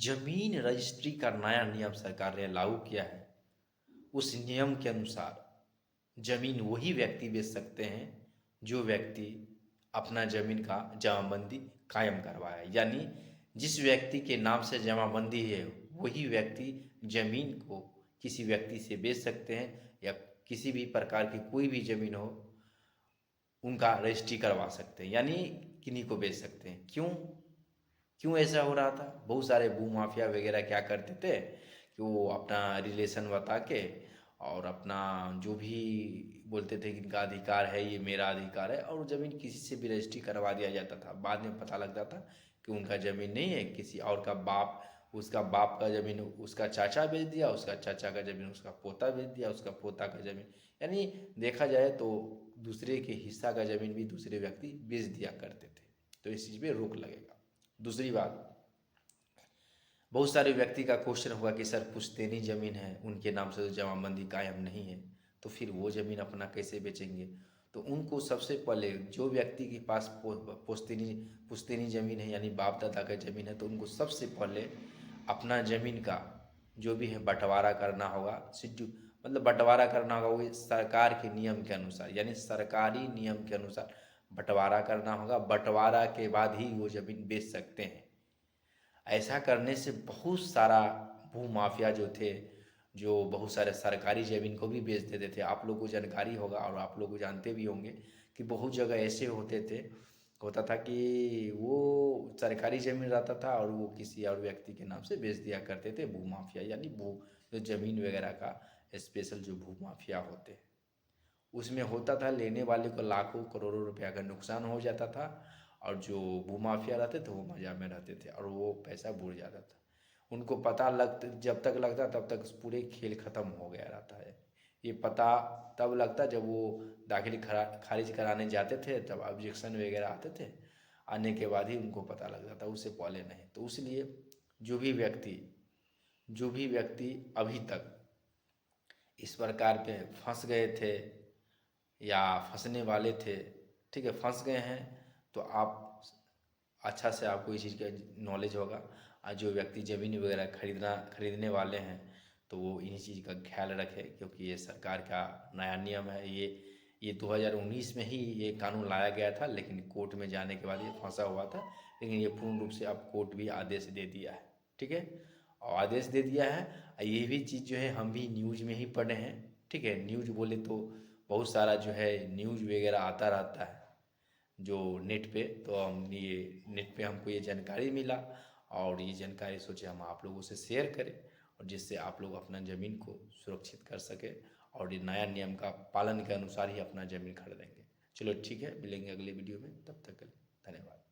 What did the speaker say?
जमीन रजिस्ट्री का नया नियम सरकार ने लागू किया है। उस नियम के अनुसार जमीन वही व्यक्ति बेच सकते हैं जो व्यक्ति अपना जमीन का जमाबंदी कायम करवाया, यानी जिस व्यक्ति के नाम से जमाबंदी है वही व्यक्ति जमीन को किसी व्यक्ति से बेच सकते हैं, या किसी भी प्रकार की कोई भी जमीन हो उनका रजिस्ट्री करवा सकते हैं, यानी किन्हीं को बेच सकते हैं। क्यों क्यों ऐसा हो रहा था? बहुत सारे भू माफिया वगैरह क्या करते थे कि वो अपना रिलेशन बता के और अपना जो भी बोलते थे कि इनका अधिकार है, ये मेरा अधिकार है, और ज़मीन किसी से भी रजिस्ट्री करवा दिया जाता था। बाद में पता लगता था कि उनका ज़मीन नहीं है, किसी और का बाप, उसका बाप का ज़मीन उसका चाचा बेच दिया, उसका चाचा का ज़मीन उसका पोता बेच दिया, उसका पोता का ज़मीन, यानी देखा जाए तो दूसरे के हिस्सा का ज़मीन भी दूसरे व्यक्ति बेच दिया करते थे। तो इस चीज़ पे रोक लगेगा। दूसरी बात, बहुत सारे व्यक्ति का क्वेश्चन होगा कि सर पुश्तैनी ज़मीन है, उनके नाम से तो जमाबंदी कायम नहीं है, तो फिर वो ज़मीन अपना कैसे बेचेंगे? तो उनको सबसे पहले जो व्यक्ति के पास पुश्तैनी पुश्तैनी ज़मीन है, यानी बाप दादा का ज़मीन है, तो उनको सबसे पहले अपना ज़मीन का जो भी है बंटवारा करना होगा। शिड्यूल मतलब बंटवारा करना होगा वो सरकार के नियम के अनुसार, यानी सरकारी नियम के अनुसार बंटवारा करना होगा। बंटवारा के बाद ही वो ज़मीन बेच सकते हैं। ऐसा करने से बहुत सारा भू माफिया जो थे, जो बहुत सारे सरकारी ज़मीन को भी बेच देते थे। आप लोगों को जानकारी होगा और आप लोग जानते भी होंगे कि बहुत जगह ऐसे होता था कि वो सरकारी ज़मीन रहता था और वो किसी और व्यक्ति के नाम से बेच दिया करते थे। भू माफिया यानी भू जो ज़मीन वगैरह का स्पेशल जो भू माफिया होते हैं, उसमें होता था लेने वाले को लाखों करोड़ों रुपया का नुकसान हो जाता था, और जो भूमाफिया रहते थे वो मज़ा में रहते थे और वो पैसा बुड़ जाता था। उनको पता जब तक लगता तब तक पूरे खेल ख़त्म हो गया रहता है। ये पता तब लगता जब वो दाखिल खारिज कराने जाते थे, तब ऑब्जेक्शन वगैरह आते थे, आने के बाद ही उनको पता लगता था, उससे पहले नहीं। तो इसलिए जो भी व्यक्ति जो भी व्यक्ति अभी तक इस प्रकार पे फंस गए थे या फंसने वाले थे, ठीक है, फंस गए हैं, तो आप अच्छा से आपको इस चीज़ का नॉलेज होगा। और जो व्यक्ति ज़मीन वगैरह खरीदने वाले हैं तो वो इन्हीं चीज़ का ख्याल रखें, क्योंकि ये सरकार का नया नियम है। ये 2019 में ही ये कानून लाया गया था, लेकिन कोर्ट में जाने के बाद ये फंसा हुआ था, लेकिन ये पूर्ण रूप से अब कोर्ट भी आदेश दे दिया है, ठीक है, और आदेश दे दिया है। और ये भी चीज़ जो है हम भी न्यूज़ में ही पढ़े हैं, ठीक है। न्यूज़ बोले तो बहुत सारा जो है न्यूज़ वगैरह आता रहता है जो नेट पे, तो हम ये नेट पे हमको ये जानकारी मिला, और ये जानकारी सोचे हम आप लोगों से शेयर करें, और जिससे आप लोग अपना ज़मीन को सुरक्षित कर सके और ये नया नियम का पालन के अनुसार ही अपना ज़मीन खरीदेंगे। चलो ठीक है, मिलेंगे अगले वीडियो में, तब तक के लिए धन्यवाद।